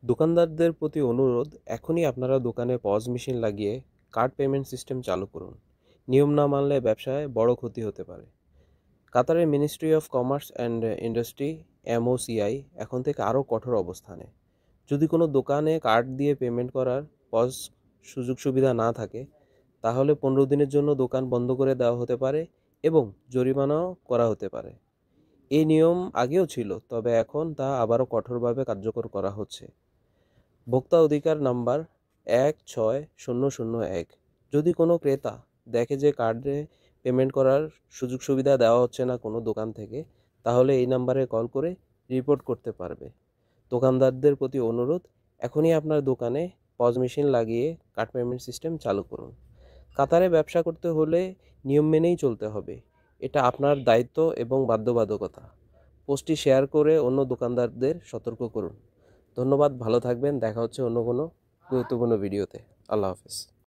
দোকানদারদের প্রতি অনুরোধ, এখনই আপনারা দোকানে পজ মেশিন লাগিয়ে কার্ড পেমেন্ট সিস্টেম চালু করুন। নিয়ম না মানলে ব্যবসায় বড় ক্ষতি হতে পারে। কাতারের ministry of commerce and industry MOCI এখন থেকে আরও কঠোর অবস্থানে। যদি কোনো দোকানে কার্ড দিয়ে পেমেন্ট করার পজ সুযোগ সুবিধা না থাকে, তাহলে 15 দিনের জন্য দোকান বন্ধ করে দেওয়া হতে পারে এবং জরিমানাও করা হতে পারে। এই নিয়ম আগেও ছিল, তবে এখন তা আবারও কঠোরভাবে কার্যকর করা হচ্ছে। ভোক্তা অধিকার নাম্বার 16001। যদি কোনো ক্রেতা দেখে যে কার্ডে পেমেন্ট করার সুযোগ সুবিধা দেওয়া হচ্ছে না কোনো দোকান থেকে, তাহলে এই নাম্বারে কল করে রিপোর্ট করতে পারবে। দোকানদারদের প্রতি অনুরোধ, এখনই আপনার দোকানে পজ মেশিন লাগিয়ে কার্ড পেমেন্ট সিস্টেম চালু করুন। কাতারে ব্যবসা করতে হলে নিয়ম মেনেই চলতে হবে। এটা আপনার দায়িত্ব এবং বাধ্যবাধকতা। পোস্টটি শেয়ার করে অন্য দোকানদারদের সতর্ক করুন। ধন্যবাদ, ভালো থাকবেন। দেখা হচ্ছে অন্য কোনো গুরুত্বপূর্ণ ভিডিওতে। আল্লাহ হাফেজ।